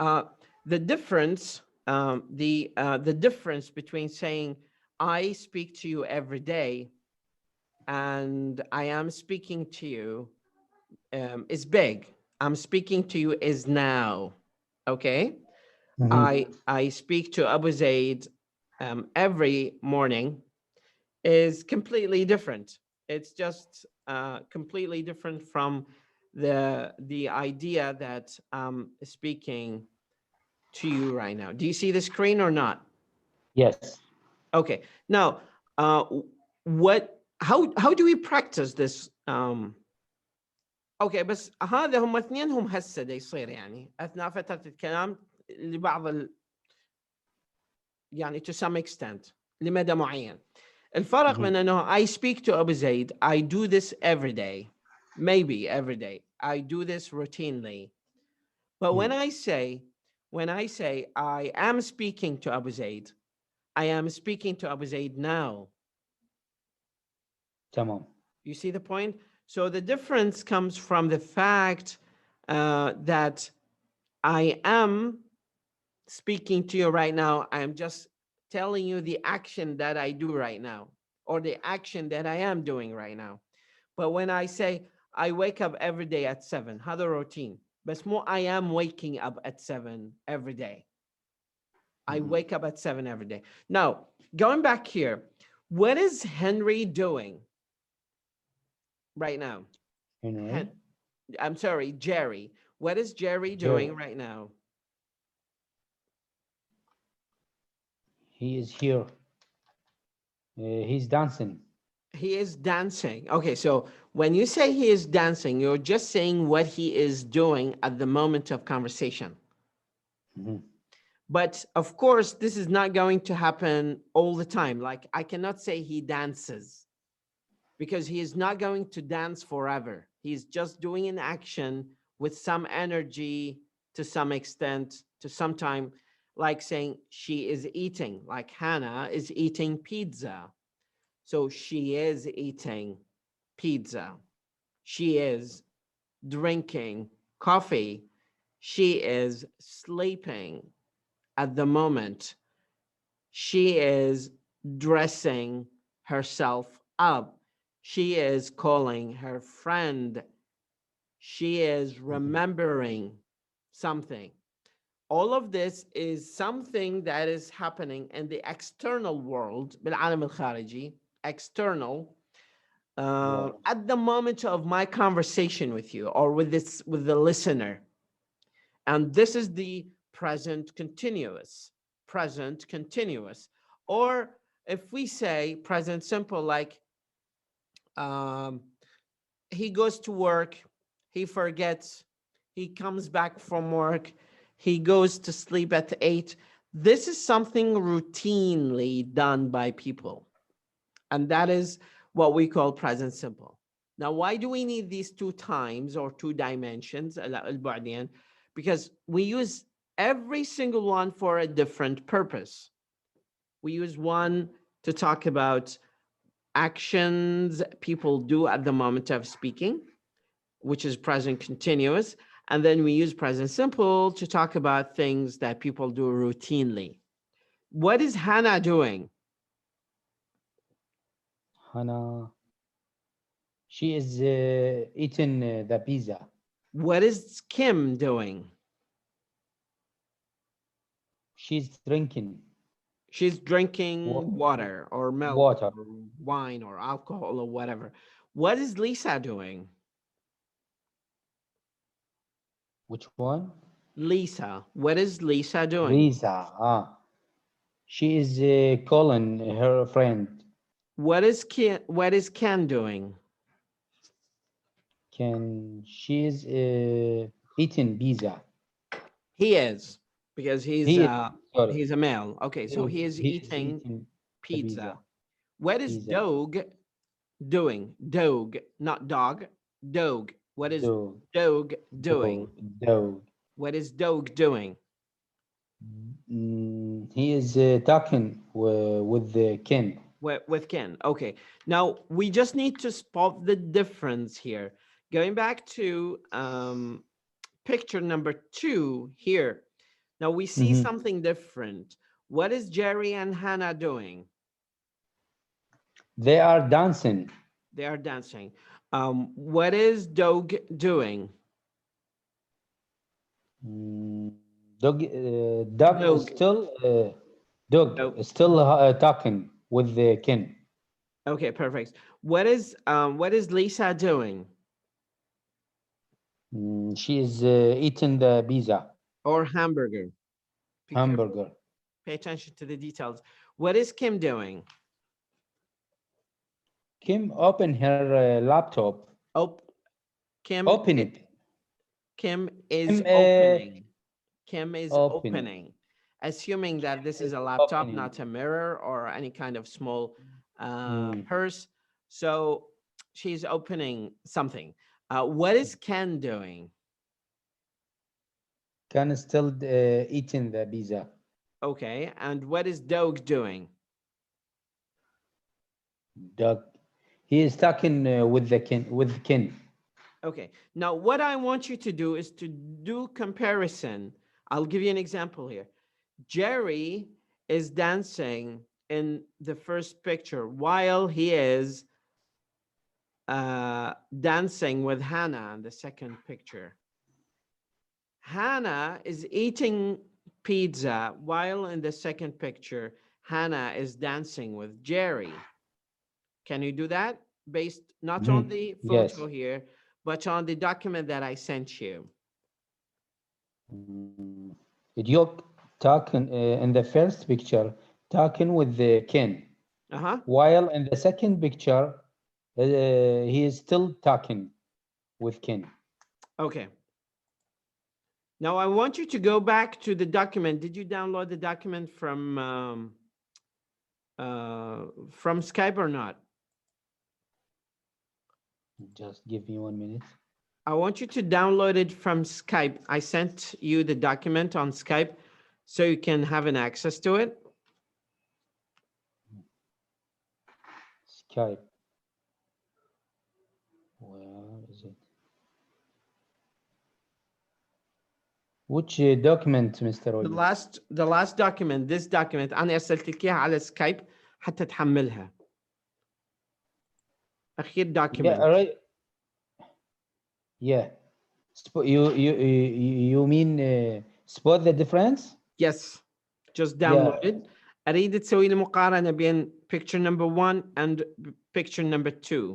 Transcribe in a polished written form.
The difference, the difference between saying I speak to you every day and I am speaking to you is big. I'm speaking to you is now. Okay. I speak to Abu Zaid every morning is completely different. It's just completely different from the idea that I'm speaking to you right now. Do you see the screen or not? Yes. Okay. Now, how do we practice this? اوكي بس هذا هم اثنينهم هسه دا يصير يعني اثناء فتره الكلام لبعض يعني to some extent لمدى معين. الفرق بين انه I speak to Abu Zaid, I do this every day, maybe every day, I do this routinely. But when I say I am speaking to Abu Zaid, I am speaking to Abu Zaid now. تمام. You see the point? So the difference comes from the fact that I am speaking to you right now. I am just telling you the action that I do right now, or the action that I am doing right now. But when I say I wake up every day at 7, هذا routine. But more, I am waking up at 7 every day. I wake up at 7 every day. Now, going back here, what is Henry doing right now? Henry? I'm sorry, Jerry. What is Jerry doing right now? He is here. He's dancing. He is dancing. Okay, so when you say he is dancing, you're just saying what he is doing at the moment of conversation. But of course, this is not going to happen all the time. Like I cannot say he dances because he is not going to dance forever. He's just doing an action with some energy to some extent, to some time, like saying she is eating, like Hannah is eating pizza. So she is eating pizza. She is drinking coffee. She is sleeping at the moment. She is dressing herself up. She is calling her friend. She is remembering something. All of this is something that is happening in the external world, بالعالم الخارجي, external, at the moment of my conversation with you or with the listener. And this is the present continuous. Or if we say present simple, like he goes to work, he forgets, he comes back from work, he goes to sleep at 8. This is something routinely done by people. And that is what we call present simple. Now, why do we need these 2 times or 2 dimensions? Because we use every single one for a different purpose. We use one to talk about actions people do at the moment of speaking, which is present continuous. And then we use present simple to talk about things that people do routinely. What is Hannah doing? Hannah, she is eating the pizza. What is Kim doing? She's drinking. She's drinking water or milk Water. or wine or alcohol or whatever. What is Lisa doing? Which one? Lisa. What is Lisa doing? Lisa. She is calling her friend. What is Ken doing? Ken, she is eating pizza. He is, because he's sorry. a male. Okay, so he is He is eating eating pizza. pizza. What is Pizza. Dog doing? Dog, not dog. Dog. What is Dog. Dog doing? Dog. What is Dog doing? He is talking with Ken. With Ken. Okay. Now we just need to spot the difference here. Going back to picture number 2 here. Now we see something different. What is Jerry and Hannah doing? They are dancing. They are dancing. What is Doug doing? Doug is still Doug. is still talking with the Ken. Okay, perfect. What is Lisa doing? She is eating the pizza. Or hamburger. Be careful. Hamburger. Pay attention to the details. What is Kim doing? Kim open her laptop. Kim Open it. Kim is opening. Kim is opening. Assuming that this is a laptop, not a mirror or any kind of small purse. So she's opening something. What is Ken doing? Ken is still eating the pizza. Okay, and what is Doug doing? Doug, he is talking with Ken. Okay, now what I want you to do is to do comparison. I'll give you an example here. Jerry is dancing in the first picture while he is dancing with Hannah in the second picture. Hannah is eating pizza while in the second picture, Hannah is dancing with Jerry. Can you do that? Based not on the photo here, but on the document that I sent you. You're talking in the first picture, talking with the Ken. While in the second picture, he is still talking with Ken. Okay. Now I want you to go back to the document. Did you download the document from Skype or not? Just give me 1 minute. I want you to download it from Skype. I sent you the document on Skype so you can have an access to it. Skype. Where is it? Which document, Mr. وليد? The last document, this document. أنا أرسلت لك إياها على سكايب حتى تحملها. أخير document. Yeah, right. Yeah. You mean spot the difference? Yes. Just download it. أريد تسوي لي مقارنة بين picture number 1 and picture number 2.